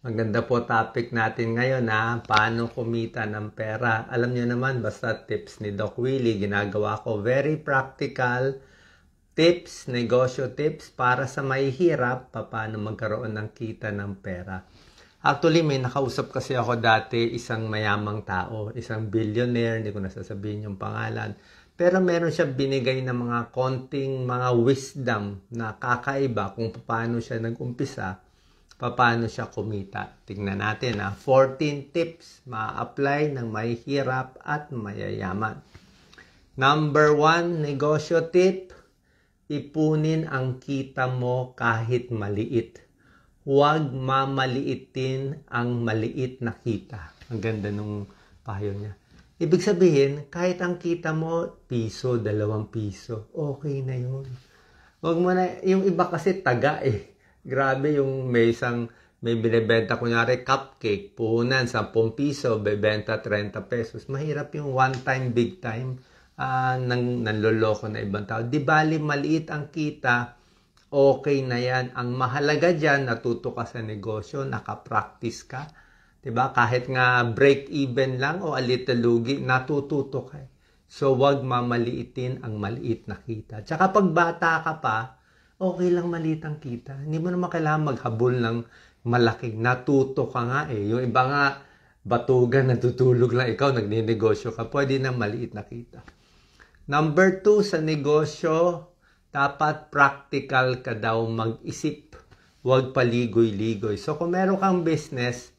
Maganda po topic natin ngayon paano kumita ng pera. Alam niyo naman, basta tips ni Doc Willie, ginagawa ko very practical tips, negosyo tips para sa mahihirap, paano magkaroon ng kita ng pera. Actually, may nakausap kasi ako dati, isang mayamang tao, isang billionaire, hindi ko nasasabihin yung pangalan. Pero meron siya binigay na mga konting mga wisdom na kakaiba kung paano siya nag-umpisa, paano siya kumita. Tingnan natin 14 tips ma-apply ng mahihirap at mayayaman. Number 1, negosyo tip, ipunin ang kita mo kahit maliit. Huwag mamaliitin ang maliit na kita. Ang ganda nung payo niya. Ibig sabihin, kahit ang kita mo, piso, 2 piso, okay na yun. Huwag mo na, yung iba kasi taga Grabe yung may binibenta, kunyari cupcake, puhunan, 10 piso, bebenta 30 pesos. Mahirap yung one time, big time, nanloloko na ibang tao. Di bali, maliit ang kita, okay na yan. Ang mahalaga dyan, natuto ka sa negosyo, nakapractice ka. Diba? Kahit nga break even lang o a little lugi, natututo ka. So, wag mamaliitin ang maliit na kita. Tsaka pag bata ka pa, okay lang maliit ang kita. Hindi mo naman kailangan maghabol ng malaki. Natuto ka nga Yung iba nga, batugan, natutulog lang. Ikaw, nagninegosyo ka. Pwede na maliit na kita. Number 2, sa negosyo, dapat practical ka daw mag-isip. Huwag paligoy-ligoy. So, kung meron kang business,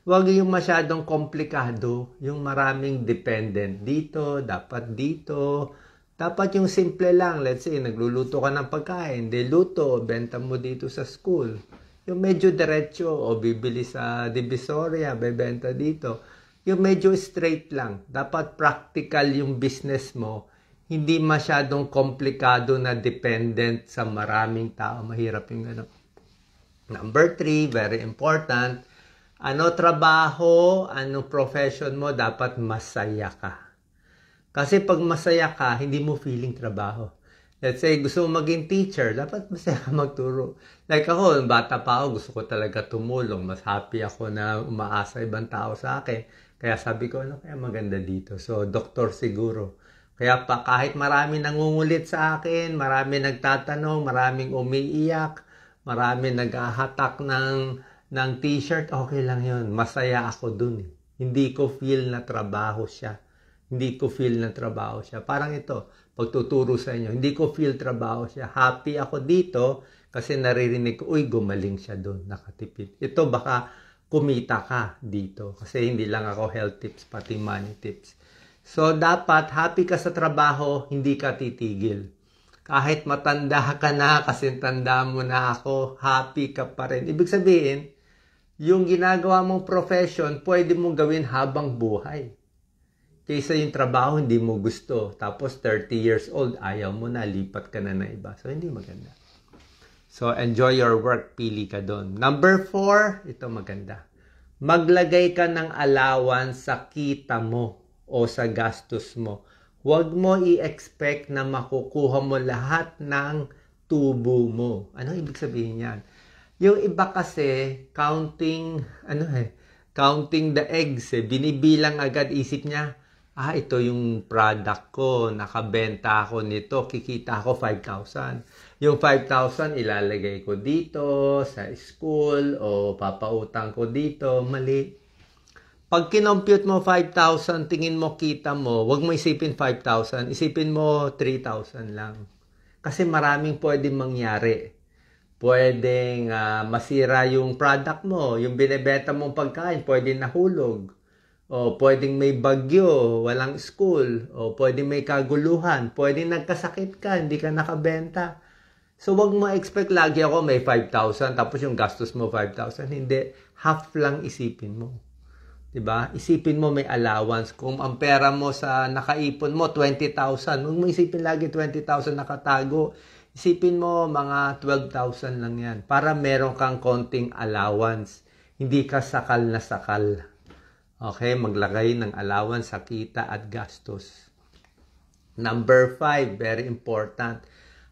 huwag yung masyadong komplikado. Yung maraming dependent dito, dapat dito. Dapat yung simple lang. Let's say, nagluluto ka ng pagkain. Luto, benta mo dito sa school. Yung medyo diretso, o bibili sa Divisoria, bebenta dito. Yung medyo straight lang. Dapat practical yung business mo. Hindi masyadong komplikado na dependent sa maraming tao. Mahirap yung gano'n. Number 3, very important. Ano trabaho, ano profession mo, dapat masaya ka. Kasi pag masaya ka, hindi mo feeling trabaho. Let's say, gusto mo maging teacher, dapat masaya ka magturo. Like ako, bata pa ako, gusto ko talaga tumulong. Mas happy ako na umaasa ibang tao sa akin. Kaya sabi ko, ano kaya maganda dito? So, doktor siguro. Kaya pa, kahit marami nangungulit sa akin, marami nagtatanong, maraming umiiyak, marami naghahatak ng t-shirt, okay lang yun. Masaya ako dun. Hindi ko feel na trabaho siya. Parang ito, pagtuturo sa inyo, hindi ko feel trabaho siya. Happy ako dito kasi naririnig ko, uy, gumaling siya dun, nakatipid. Ito baka kumita ka dito kasi hindi lang ako health tips, pati money tips. So, dapat happy ka sa trabaho, hindi ka titigil. Kahit matanda ka na, kasi tanda mo na ako, happy ka pa rin. Ibig sabihin, yung ginagawa mong profession, pwede mong gawin habang buhay. Kaysa yung trabaho, hindi mo gusto. Tapos 30 years old, ayaw mo na, lipat ka na ng iba. So, hindi maganda. So, enjoy your work, pili ka doon. Number 4, ito maganda. Maglagay ka ng allowance sa kita mo o sa gastos mo. Huwag mo i-expect na makukuha mo lahat ng tubo mo. Ano ibig sabihin yan? Yung iba kasi, counting the eggs. Binibilang agad, isip niya, ito yung product ko, nakabenta ako nito, kikita ako 5,000. Yung 5,000 ilalagay ko dito sa school o papautang ko dito, mali. Pag kinompute mo 5,000, tingin mo kita mo, wag mo isipin 5,000, isipin mo 3,000 lang. Kasi maraming pwedeng mangyari. Pwedeng masira yung product mo, yung binebenta mong pagkain, pwedeng nahulog. O pwedeng may bagyo, walang school, o pwedeng may kaguluhan, pwedeng nagkasakit ka, hindi ka nakabenta. So, wag mo expect lagi ako may 5,000, tapos yung gastos mo 5,000. Hindi, half lang isipin mo. Diba? Isipin mo may allowance. Kung ang pera mo sa nakaipon mo, 20,000, huwag mo isipin lagi 20,000 nakatago. Isipin mo mga 12,000 lang yan. Para meron kang konting allowance. Hindi ka sakal na sakal. Okay, maglagay ng allowance sa kita at gastos. Number 5, very important.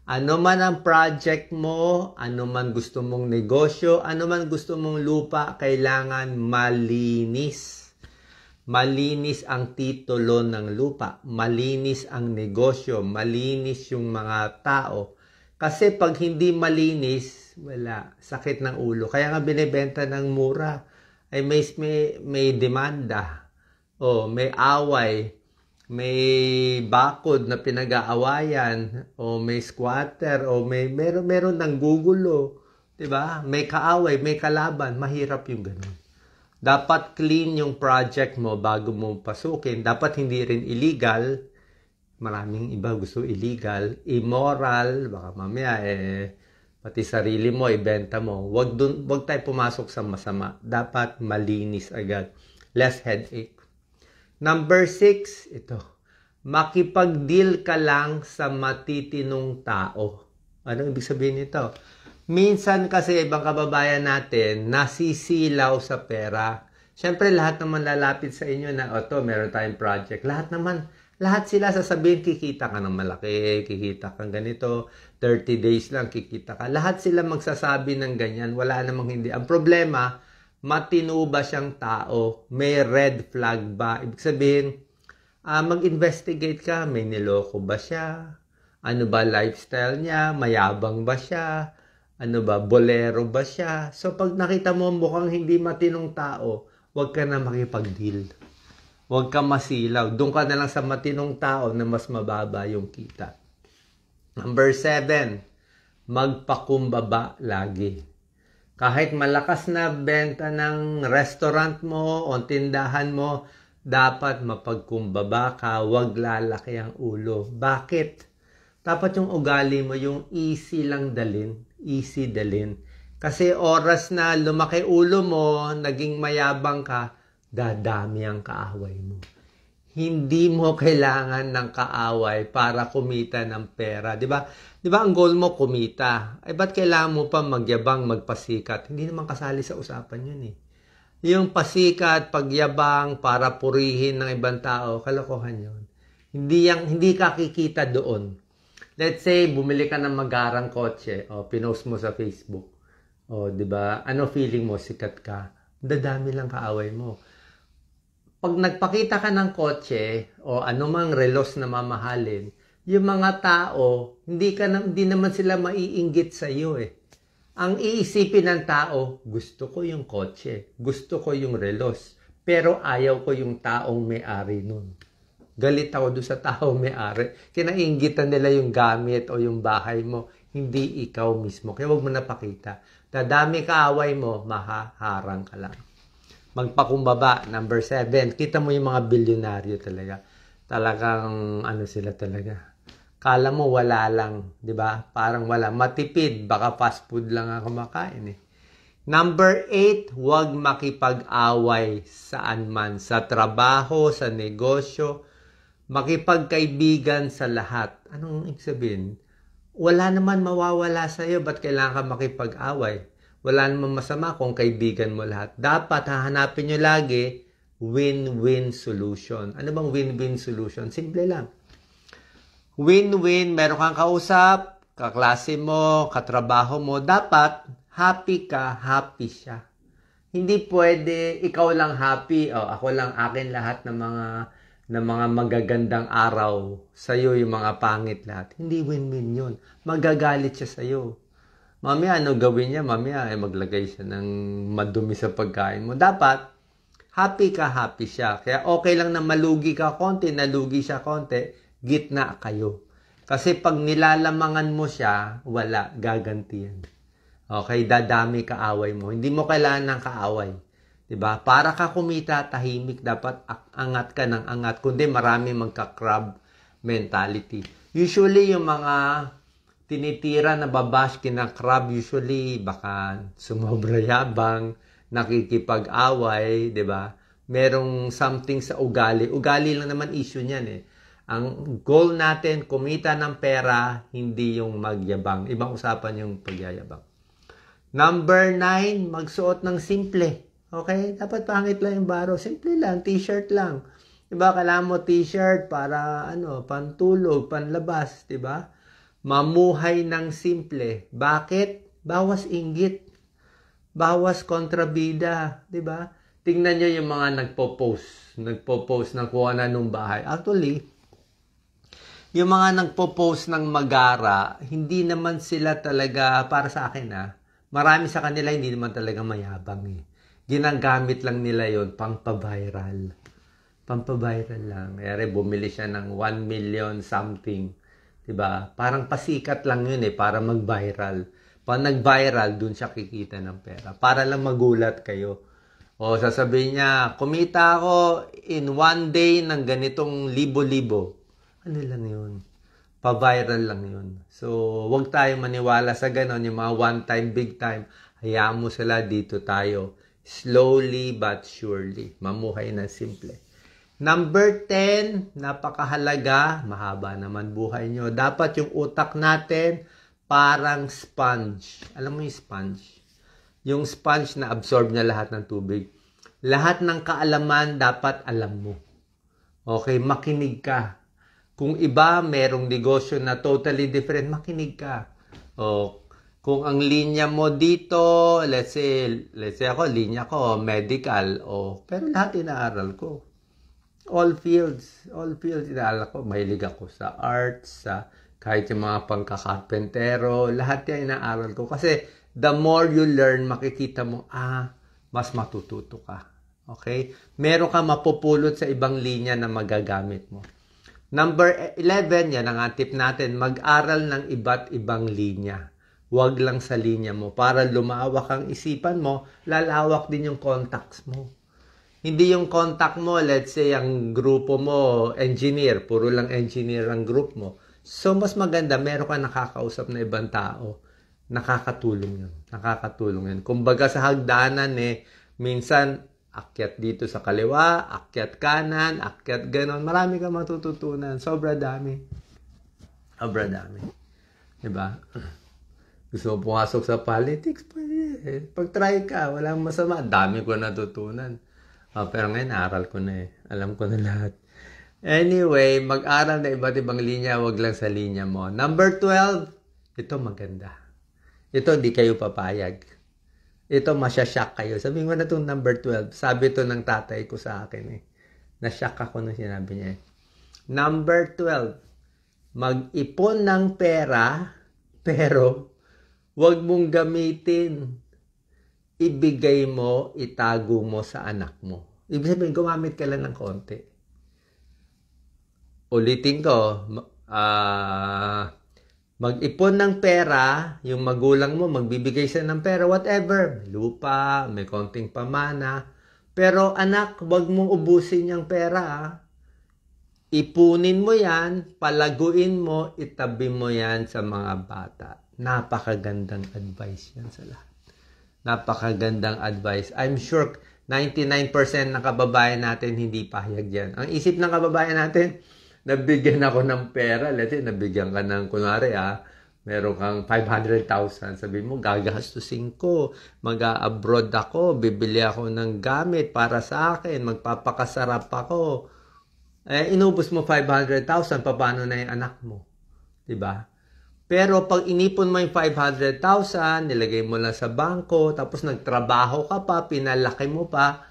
Ano man ang project mo, ano man gusto mong negosyo, ano man gusto mong lupa, kailangan malinis. Malinis ang titulo ng lupa, malinis ang negosyo, malinis yung mga tao. Kasi pag hindi malinis, wala, sakit ng ulo. Kaya nga binibenta ng mura, ay may demanda, o may away, may bakod na pinag-aawayan, o may squatter, o meron ng gugulo, 'di ba? May kaaway, may kalaban, mahirap yung ganun. Dapat clean yung project mo bago mo pasukin. Dapat hindi rin illegal. Maraming iba gusto illegal, immoral, baka mamaya pati sarili mo ibenta mo. Wag tayo pumasok sa masama. Dapat malinis agad. Less headache. Number 6, ito. Makipag-deal ka lang sa matitinong tao. Anong ibig sabihin nito? Minsan kasi ibang kababayan natin nasisilaw sa pera. Siyempre lahat naman lalapit sa inyo na meron tayong project. Lahat sila sasabihin kikita ka ng malaki, kikita kang ganito, 30 days lang kikita ka. Lahat sila magsasabi ng ganyan, wala namang hindi. Ang problema, matino ba siyang tao? May red flag ba? Ibig sabihin, mag-investigate ka, may niloko ba siya? Ano ba lifestyle niya? Mayabang ba siya? Ano ba, bolero ba siya? So pag nakita mo mukhang hindi matinong tao, huwag ka na makipag-deal. Huwag ka masilaw. Doon ka na lang sa matinong tao na mas mababa yung kita. Number 7, magpakumbaba lagi. Kahit malakas na benta ng restaurant mo o tindahan mo, dapat mapagkumbaba ka, huwag lalaki ang ulo. Bakit? Dapat yung ugali mo, yung easy lang dalin. Easy dalin. Kasi oras na lumaki ulo mo, naging mayabang ka, dadami ang kaaway mo. Hindi mo kailangan ng kaaway para kumita ng pera. Di ba ang goal mo kumita? Ay ba't kailangan mo pa magyabang, magpasikat? Hindi naman kasali sa usapan yun eh. Yung pasikat, pagyabang, para purihin ng ibang tao, kalokohan yun. Hindi ka kikita doon. Let's say, bumili ka ng magarang kotse, pinost mo sa Facebook. Di ba? Ano feeling mo? Sikat ka. Dadami lang kaaway mo. Pag nagpakita ka ng kotse o anumang relos na mamahalin, yung mga tao, hindi naman sila maiinggit sa iyo eh. Ang iisipin ng tao, gusto ko yung kotse, gusto ko yung relos, pero ayaw ko yung taong may-ari nun. Galit ako doon sa taong may-ari. Kinainggitan nila yung gamit o yung bahay mo, hindi ikaw mismo. Kaya huwag mo napakita. Dadami kaaway mo, mahaharang ka lang. Magpakumbaba, number 7. Kita mo yung mga bilyonaryo talaga. Talagang sila talaga. Kala mo wala lang, 'di ba? Parang wala, matipid, baka fast food lang ang kumakain eh. Number 8, huwag makipag-away saan man, sa trabaho, sa negosyo, makipagkaibigan sa lahat. Anong ibig sabihin? Wala naman mawawala sa iyo, ba't kailangan ka makipag-away? Wala namang masama kung kaibigan mo lahat. Dapat hahanapin nyo lagi win-win solution. Ano bang win-win solution? Simple lang. Win-win, meron kang kausap, kaklase mo, katrabaho mo, dapat happy ka, happy siya. Hindi pwede ikaw lang happy, ako lang, akin lahat ng mga magagandang araw, sa'yo yung mga pangit lahat. Hindi win-win yun. Magagalit siya sa'yo. Mamaya, ano gawin niya? Mamaya, maglagay siya ng madumi sa pagkain mo. Dapat, happy ka, happy siya. Kaya okay lang na malugi ka konti, nalugi siya konti, gitna kayo. Kasi pag nilalamangan mo siya, wala, gagantiyan. Okay, dadami kaaway mo. Hindi mo kailangan ng kaaway. Diba? Para ka kumita, tahimik, dapat angat ka ng angat. Kundi marami magka-crab mentality. Usually, yung mga tinitira na babash kina-crab, usually, baka sumobra yabang, nakikipag-away, diba? Merong something sa ugali. Ugali lang naman issue niyan eh. Ang goal natin, kumita ng pera, hindi yung magyabang. Ibang usapan yung pagyayabang. Number 9, magsuot ng simple. Okay? Dapat pangit lang yung baro. Simple lang, t-shirt lang. Diba? Kailangan mo t-shirt para pantulog, panlabas. Diba? Mamuhay ng simple. Bakit? Bawas inggit. Bawas kontrabida. Diba? Tingnan nyo yung mga nagpo-post ng kung anong bahay. Actually, yung mga nagpo-post ng Magara, hindi naman sila talaga, para sa akin marami sa kanila hindi naman talaga mayabang eh. Ginagamit lang nila yon pang-viral. Pang-viral lang. Kaya bumili siya ng 1 million something. Diba? Parang pasikat lang yun para mag-viral. Pag nag-viral, dun siya kikita ng pera. Para lang magulat kayo. O sasabihin niya, kumita ako in 1 day ng ganitong libo-libo. Ano lang yun? Pa-viral lang yun. So, wag tayong maniwala sa ganon. Yung mga one time, big time. Hayaan mo sila, dito tayo. Slowly but surely. Mamuhay ng simple. Number 10, napakahalaga. Mahaba naman buhay nyo. Dapat yung utak natin parang sponge. Alam mo yung sponge? Yung sponge na absorb niya lahat ng tubig. Lahat ng kaalaman dapat alam mo. Okay, makinig ka. Kung iba merong negosyo na totally different, makinig ka. O kung ang linya mo dito, let's say ako, linya ko medical, pero lahat inaaral ko. All fields inaaral ko. Mahilig ako sa arts, sa kahit yung mga pangkakarpentero, lahat yan inaaral ko. Kasi the more you learn, makikita mo, mas matututo ka. Okay? Meron ka mapupulot sa ibang linya na magagamit mo. Number 11, yan ang tip natin, mag-aral ng iba't ibang linya. Huwag lang sa linya mo. Para lumawak ang isipan mo, lalawak din yung contacts mo. Hindi yung contact mo, let's say, ang grupo mo, engineer, puro lang engineer ang group mo. So, mas maganda, meron ka nakakausap na ibang tao. Nakakatulong yun. Kumbaga sa hagdanan minsan, akyat dito sa kaliwa, akyat kanan, akyat ganon. Marami kang matututunan. Sobra dami. Diba? Gusto mo pumasok sa politics? Pwede. Pag-try ka, walang masama. Dami ko natutunan. Pero ngayon, naaral ko na Alam ko na lahat. Anyway, mag-aral na iba't ibang linya, wag lang sa linya mo. Number 12, ito maganda. Ito, di kayo papayag. Ito, masyashock kayo. Sabihin ko na itong number 12. Sabi ito ng tatay ko sa akin Nashock ako nung sinabi niya Number 12, mag-ipon ng pera, pero wag mong gamitin. Ibigay mo, itago mo sa anak mo. Ibig sabihin, gumamit ka lang ng konti. Ulitin ko, mag-ipon ng pera, yung magulang mo, magbibigay siya ng pera, whatever. May lupa, may konting pamana. Pero anak, wag mong ubusin yung pera. Ipunin mo yan, palaguin mo, itabi mo yan sa mga bata. Napakagandang advice yan sa lahat. Napakagandang advice. I'm sure 99% ng kababayan natin hindi pahayag yan. Ang isip ng kababayan natin, nabigyan ako ng pera. Let's say, nabigyan ka ng, kunwari meron kang 500,000. Sabi mo, gagastusin ko. Mag-abroad ako. Bibili ako ng gamit para sa akin. Magpapakasarap ako. Inubos mo 500,000. Paano na yung anak mo? Diba? Pero pag inipon mo yung 500,000, nilagay mo lang sa bangko, tapos nagtrabaho ka pa, pinalaki mo pa,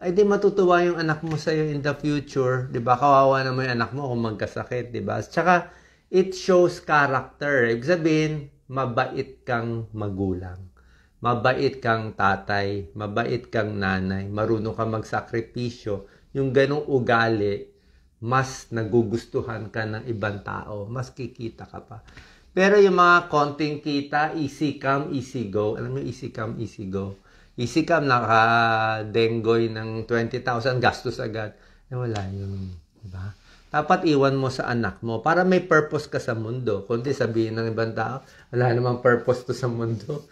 ay di matutuwa yung anak mo sa'yo in the future. Diba? Kawawa naman yung anak mo kung magkasakit. Diba? Tsaka, it shows character. Ibig sabihin, mabait kang magulang. Mabait kang tatay. Mabait kang nanay. Marunong kang magsakripisyo. Yung ganong ugali, mas nagugustuhan ka ng ibang tao. Mas kikita ka pa. Pero yung mga konting kita, easy come, easy go. Alam mo, easy come, easy go. Easy come, naka-dengoy ng 20,000, gastos agad. Wala yun. Diba? Dapat iwan mo sa anak mo para may purpose ka sa mundo. Kundi sabihin ng ibang tao, wala namang purpose to sa mundo.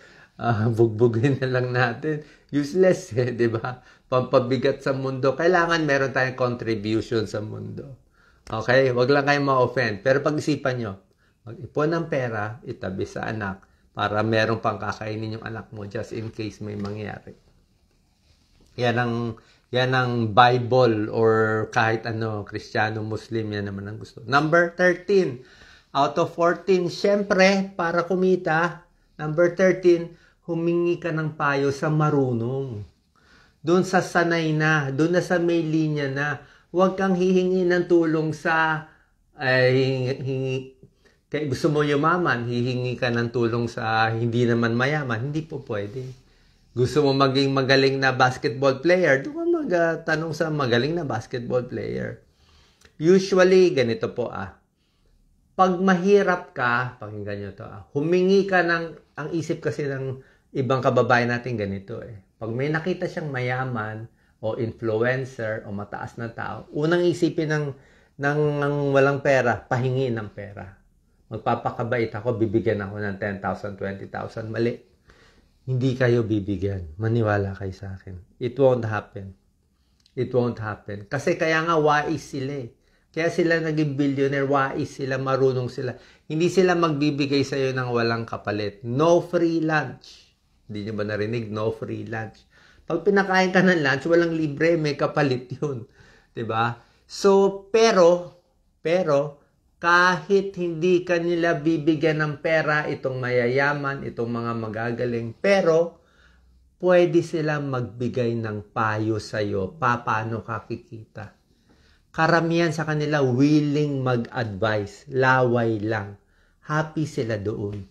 Bugbugin na lang natin. Useless di ba? Pampabigat sa mundo. Kailangan meron tayong contribution sa mundo. Okay? Wag lang kayong ma-offend. Pero pag-isipan nyo, mag-ipon ng pera, itabi sa anak para meron pang kakainin yung anak mo just in case may mangyari. Yan ang Bible or kahit Kristiyano, Muslim, yan naman ang gusto. Number 13, Out of 14, syempre, para kumita, number 13, humingi ka ng payo sa marunong. Doon sa sanay na, doon na sa may linya na. Huwag kang hihingi ng tulong sa, kaya gusto mo yumaman, hihingi ka ng tulong sa hindi naman mayaman. Hindi po pwede. Gusto mo maging magaling na basketball player, doon ka magtanong sa magaling na basketball player. Usually, ganito po pag mahirap ka, pakinggan nyo to humingi ka ang isip kasi ng ibang kababayan natin ganito Pag may nakita siyang mayaman, o influencer, o mataas na tao, unang isipin ng walang pera, pahingi ng pera. Magpapakabait ako, bibigyan ako ng 10,000, 20,000, mali. Hindi kayo bibigyan. Maniwala kayo sa akin. It won't happen. It won't happen. Kasi kaya nga wais sila Kaya sila naging billionaire, wais sila, marunong sila. Hindi sila magbibigay sa'yo ng walang kapalit. No free lunch. Hindi nyo ba narinig? No free lunch. Pag pinakain ka ng lunch, walang libre, may kapalit yun. 'Di ba? So, pero, kahit hindi kanila bibigyan ng pera itong mayayaman, itong mga magagaling, pero pwede sila magbigay ng payo sa'yo, paano ka kikita. Karamihan sa kanila willing mag-advise, laway lang. Happy sila doon.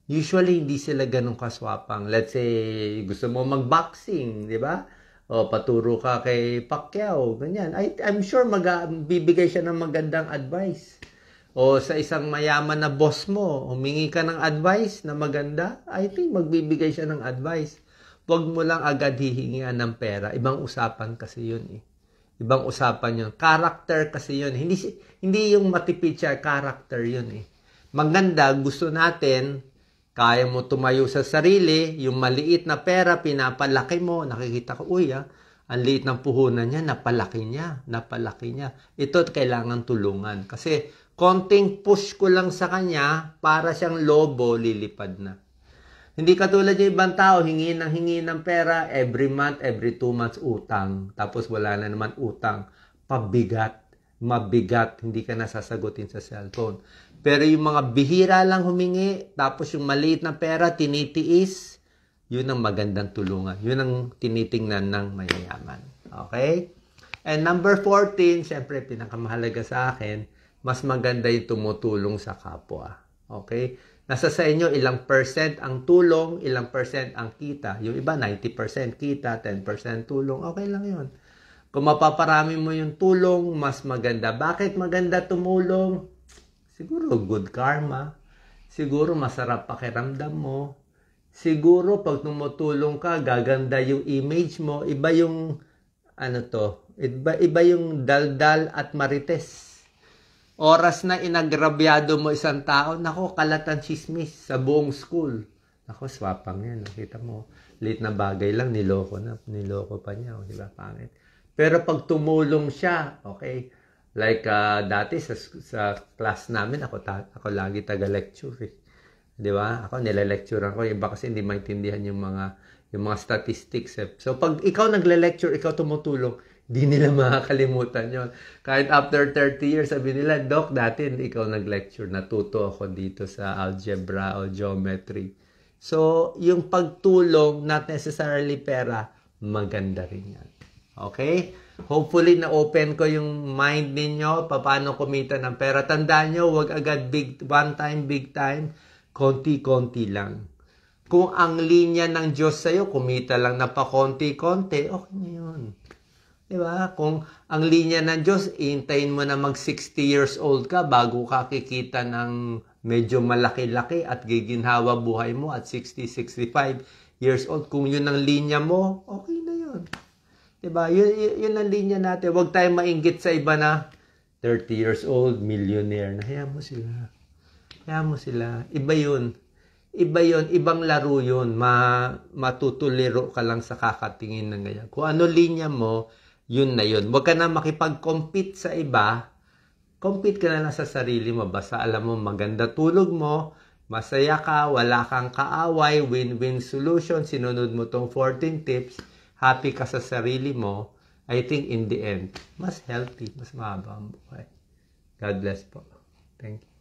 Usually, hindi sila ganun kaswapang. Let's say, gusto mo mag-boxing, di ba? O paturo ka kay Pacquiao, ganyan. I'm sure bibigay siya ng magandang advice. O sa isang mayaman na boss mo, humingi ka ng advice na maganda, I think magbibigay siya ng advice. Huwag mo lang agad hihingian ng pera. Ibang usapan kasi yun Ibang usapan yun. Character kasi yun. Hindi yung matipid siya, character yun Maganda, gusto natin, kaya mo tumayo sa sarili, yung maliit na pera, pinapalaki mo, nakikita ko, ang liit ng puhunan niya, napalaki niya. Ito kailangan tulungan. Kasi, konting push ko lang sa kanya, para siyang lobo, lilipad na. Hindi katulad yung ibang tao, hingi ng pera, every month, every 2 months, utang. Tapos wala na naman utang. Mabigat, hindi ka nasasagutin sa cellphone. Pero yung mga bihira lang humingi, tapos yung maliit na pera, tinitiis, yun ang magandang tulungan. Yun ang tinitingnan ng mayayaman. Okay? And number 14, syempre, pinakamahalaga sa akin, mas maganda yung tumutulong sa kapwa. Okay? Nasa sa inyo, ilang percent ang tulong, ilang percent ang kita. Yung iba, 90% kita, 10% tulong. Okay lang yun. Kung mapaparami mo yung tulong, mas maganda. Bakit maganda tumulong? Siguro good karma. Siguro masarap pakiramdam mo. Siguro pag tumutulong ka, gaganda yung image mo. Iba yung, iba yung daldal at marites. Oras na inagrabyado mo isang tao, nako, kalatan chismis sa buong school. Nako, swapang yan. Nakita mo, late na bagay lang, niloko pa niya. Di ba, pangit? Pero pag tumulong siya, okay, like dati sa class namin, ako lagi taga-lecture. Di ba? Ako nile-lecturean ko. Iba kasi hindi maintindihan yung mga statistics. So, pag ikaw nagle-lecture, ikaw tumutulong, di nila makakalimutan yon. Kahit after 30 years, sabi nila, Doc, dati ikaw nag-lecture, natuto ako dito sa algebra o geometry. So, yung pagtulong, not necessarily pera, maganda rin yan. Okay? Hopefully, na-open ko yung mind ninyo, paano kumita ng pera. Tandaan nyo, wag agad one time, big time, konti-konti lang. Kung ang linya ng Diyos sa'yo, kumita lang na pa konti-konti, okay na yun. Diba? Kung ang linya ng Diyos, iintayin mo na mag 60 years old ka bago ka kikita ng medyo malaki-laki at giginhawa buhay mo at 60, 65 years old. Kung yun ang linya mo, okay na yun. Diba? Yun ang linya natin. Huwag tayong mainggit sa iba na 30 years old, millionaire. Hayaan mo sila. Iba yun. Ibang laro yun. Matutuliro ka lang sa kakatingin ng ganyan. Kung ano linya mo, yun na yun. Huwag ka na makipag-compete sa iba. Compete ka na lang sa sarili mo. Basta alam mo, maganda tulog mo, masaya ka, wala kang kaaway, win-win solution, sinunod mo tong 14 tips, happy ka sa sarili mo, I think in the end, mas healthy, mas mahaba ang buhay. God bless po. Thank you.